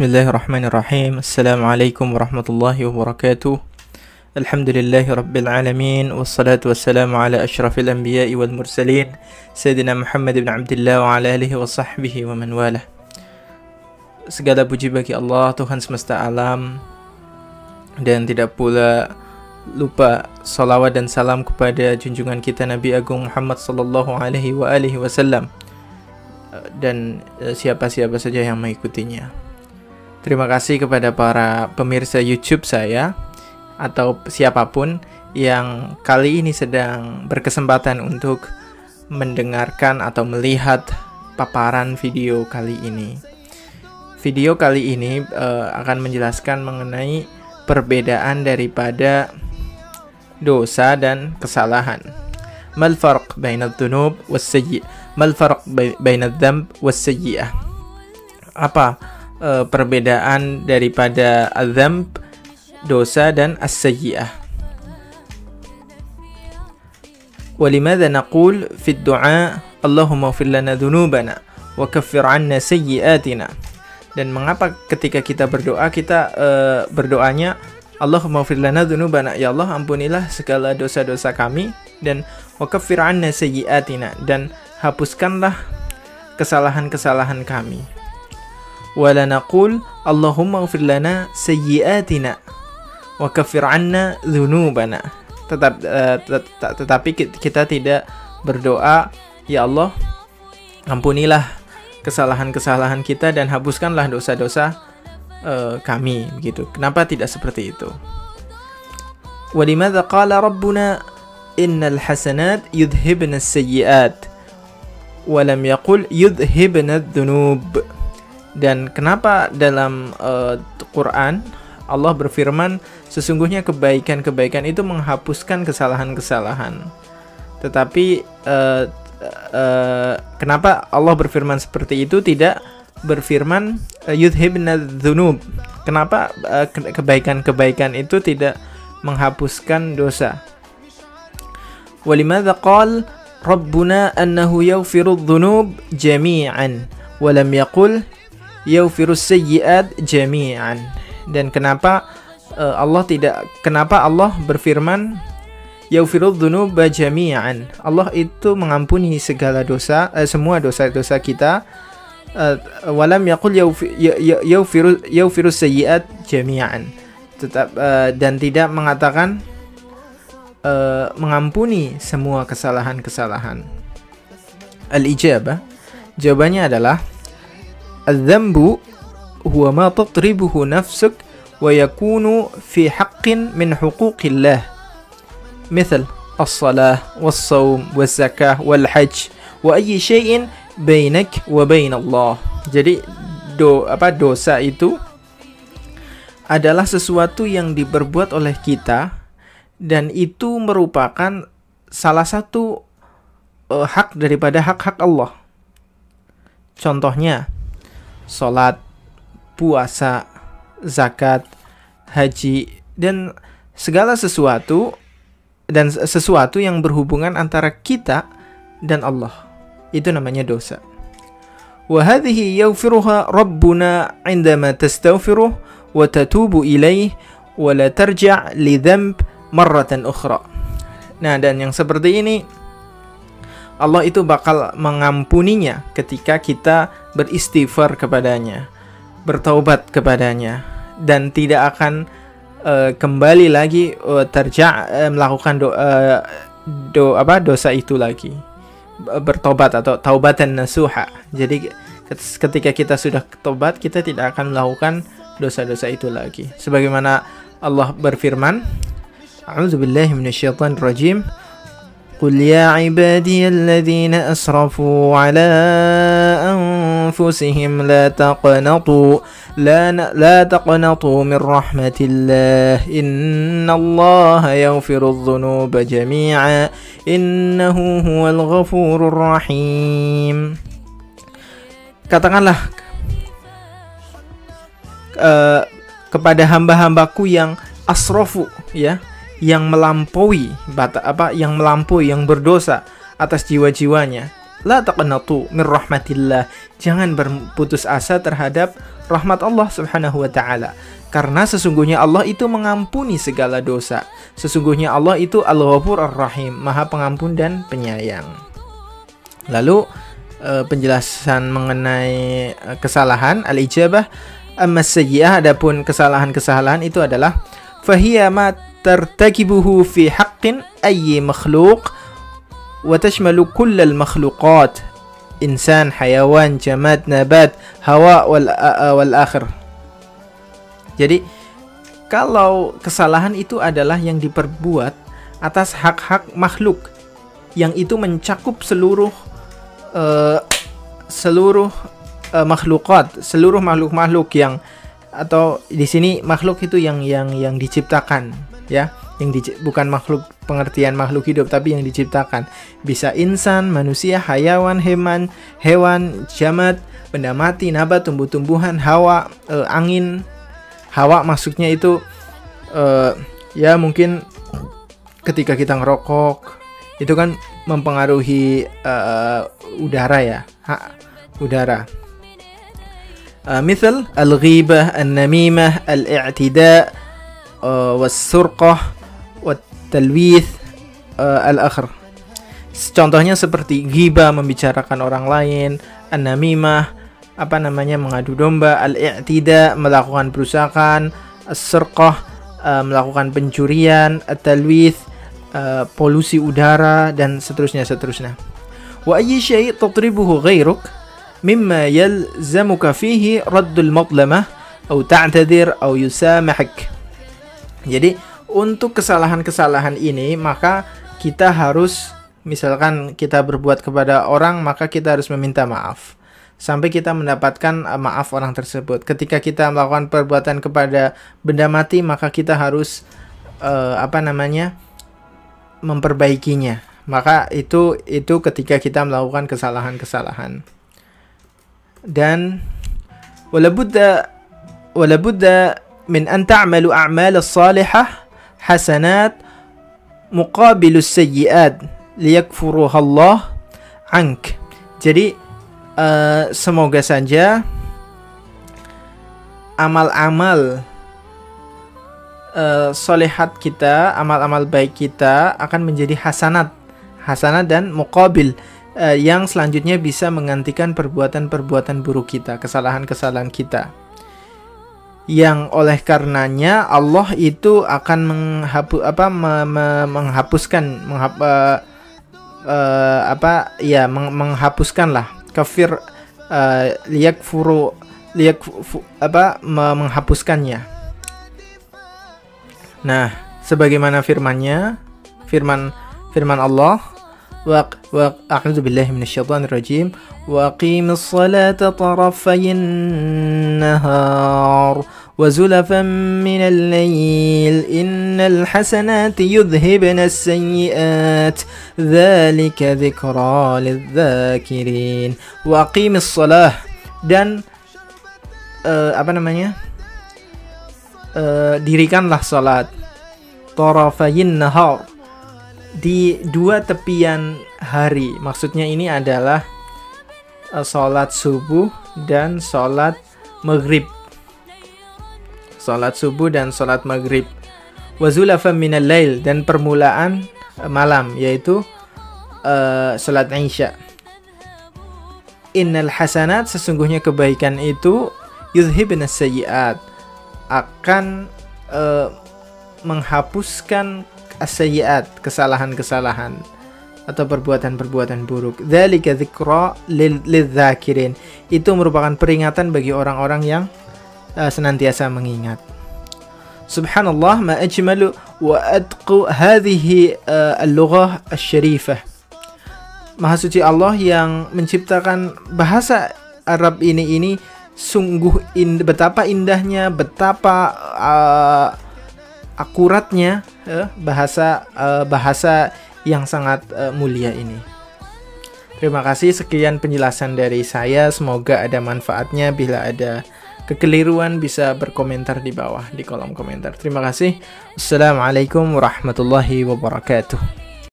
Bismillahirrahmanirrahim. Assalamualaikum warahmatullahi wabarakatuh. Alhamdulillahi rabbil alamin. Wassalatu wassalamu ala ashrafil anbiya'i wal mursalin Sayyidina Muhammad ibn Abdillah wa ala alihi wa sahbihi wa man walah. Segala puji bagi Allah, Tuhan semesta alam, dan tidak pula lupa salawat dan salam kepada junjungan kita Nabi Agung Muhammad sallallahu alaihi wasallam dan siapa-siapa saja yang mengikutinya. Terima kasih kepada para pemirsa YouTube saya atau siapapun yang kali ini sedang berkesempatan untuk mendengarkan atau melihat paparan video kali ini. Video kali ini akan menjelaskan mengenai perbedaan daripada dosa dan kesalahan. Mal farq baina adz-dzunub was-sayyi'? Mal farq baina adz-dzamb was-sayyi'ah? Apa perbedaan daripada adz-dzamb, dosa, dan as-sayyi'ah? Walimadza naqul fi ad-du'a Allahumma ighfir lana dzunubana wa kaffir 'anna sayyi'atina? Dan mengapa ketika kita berdoa, kita berdoanya Allahumma ighfir lana dzunubana, ya Allah ampunilah segala dosa-dosa kami, dan wa kaffir 'anna sayyi'atina, dan hapuskanlah kesalahan-kesalahan kami. Wala naqul Allahumma ighfir lana sayyi'atina wa kaffir 'anna dzunubana. Tetapi kita tidak berdoa, ya Allah ampunilah kesalahan-kesalahan kita dan hapuskanlah dosa-dosa kami, begitu. Kenapa tidak seperti itu? Walimadza qala rabbuna innal hasanat yudhibna as-sayyi'at wa lam yaqul yudhibna adz-dzunub? Dan kenapa dalam Quran Allah berfirman sesungguhnya kebaikan-kebaikan itu menghapuskan kesalahan-kesalahan? Tetapi kenapa Allah berfirman seperti itu, tidak berfirman yudhibna dzunub? Kenapa kebaikan-kebaikan itu tidak menghapuskan dosa? Walimadza qala rabbuna annahu yaghfiru adz-dzunub jami'an wa lam yaqul yaghfirus sayyi'at jami'an? Dan kenapa Allah berfirman yaghfirudz dzunuba jami'an? Allah itu mengampuni segala dosa, semua dosa-dosa kita. Walam yaqul yaghfirus sayyi'at jami'an, dan tidak mengatakan mengampuni semua kesalahan-kesalahan. Al-ijabah, jawabannya adalah adz-dzambu huwa ma tatribuhu nafsuk wa yakunu fi haqqin min huquqillah, misal as-salah was-shaum was-zakah wal-hajj wa ayyi syai'in bainak wa bain Allah. Jadi dosa itu adalah sesuatu yang diperbuat oleh kita, dan itu merupakan salah satu hak daripada hak-hak Allah. Contohnya salat, puasa, zakat, haji, dan segala sesuatu yang berhubungan antara kita dan Allah. Itu namanya dosa. Wa hadhihi yaghfiruha rabbuna 'indama tastaghfiruh wa tatubu ilaih wa la tarji' li dzamb marratan ukhra. Nah, dan yang seperti ini Allah itu bakal mengampuninya ketika kita beristighfar kepadanya, bertaubat kepadanya, dan tidak akan kembali lagi melakukan dosa itu lagi, bertobat atau taubatan nasuha. Jadi ketika kita sudah tobat, kita tidak akan melakukan dosa-dosa itu lagi. Sebagaimana Allah berfirman, A'udzubillahi minasyaitonir rajim, Qul ya ibadiyalladzina asrafu ala anfusihim la taqnatu min rahmatillah innallaha yaghfirudz dzunuba jami'a innahu huwal ghafurur rahim. Katakanlah kepada hamba-hambaku yang asrafu, ya, yang melampaui yang berdosa atas jiwa-jiwanya, la taqnatu min rahmatillah. Jangan berputus asa terhadap rahmat Allah Subhanahu wa taala. Karena sesungguhnya Allah itu mengampuni segala dosa. Sesungguhnya Allah itu Al-Ghafur Ar-Rahim, Maha Pengampun dan Penyayang. Lalu penjelasan mengenai kesalahan, al-ijabah amma sayyi'ah, adapun kesalahan-kesalahan itu adalah fahiya ma tartakibuhu fi haqqin ayyi makhluq wa tashmalu kullal makhluqat insan, hayawan, jamad, nabat, hawa wal akhir. Jadi kalau kesalahan itu adalah yang diperbuat atas hak-hak makhluk yang itu mencakup seluruh makhlukat, seluruh makhluk-makhluk yang, atau di sini makhluk itu yang diciptakan, ya, bukan makhluk pengertian makhluk hidup tapi yang diciptakan. Bisa insan, manusia, hayawan, hewan, jamad, benda mati, nabat, tumbuh-tumbuhan, hawa, angin. Hawa maksudnya itu ya mungkin ketika kita ngerokok itu kan mempengaruhi udara, ya, udara. Misal al-ghibah, an-namimah, al-i'tida, was-surqah, wat-talwith, al-akhir. Contohnya seperti ghibah, membicarakan orang lain, an-namimah, mengadu domba, al-i'tida, melakukan perusakan, as-surqah, melakukan pencurian, at-talwith, polusi udara, dan seterusnya. Wa ayyi syai' tatribuhu ghairuk mimma yalzamuka fihi raddul madlamah atau ta'tadir atau yusamahak. Jadi untuk kesalahan-kesalahan ini maka kita harus, misalkan kita berbuat kepada orang, maka kita harus meminta maaf sampai kita mendapatkan maaf orang tersebut. Ketika kita melakukan perbuatan kepada benda mati, maka kita harus memperbaikinya. Maka itu ketika kita melakukan kesalahan-kesalahan. Dan wala budda min an ta'malu a'mal as-salihah hasanat muqabilus sayyi'at liyakfuruha Allah ank. Jadi semoga saja amal-amal solehat kita, amal-amal baik kita akan menjadi hasanat dan muqabil, yang selanjutnya bisa menggantikan perbuatan-perbuatan buruk kita, kesalahan-kesalahan kita, yang oleh karenanya Allah itu akan menghapuskanlah kafir, menghapuskannya. Nah, sebagaimana firman Allah, wa a'udzu billahi minasyaitonir rajim, wa aqimis salata tarafayn nahar wa zulafan minal lail innal hasanati yudhhibna as-sayyi'at dzalika dzikra lidz-dzakirin. Wa aqimis shalah, dan dirikanlah salat tarafayn nahar, di dua tepian hari. Maksudnya ini adalah salat subuh dan salat maghrib. Salat subuh dan salat maghrib. Wa zulafan minal lail, dan permulaan malam, yaitu salat isya. Innal hasanat, sesungguhnya kebaikan itu yudhhibna as-sayyi'at, akan menghapuskan as-sayyi'at, kesalahan-kesalahan atau perbuatan-perbuatan buruk. Dzalika dzikra lidz-dzakirin, itu merupakan peringatan bagi orang-orang yang senantiasa mengingat. Subhanallah, ma ajmalu wa adqu hadhihi al-lughah asy-syarifah. Maha suci Allah yang menciptakan bahasa Arab ini sungguh betapa indahnya, betapa akuratnya bahasa yang sangat mulia ini. Terima kasih, sekian penjelasan dari saya, semoga ada manfaatnya. Bila ada kekeliruan bisa berkomentar di bawah di kolom komentar. Terima kasih. Assalamualaikum warahmatullahi wabarakatuh.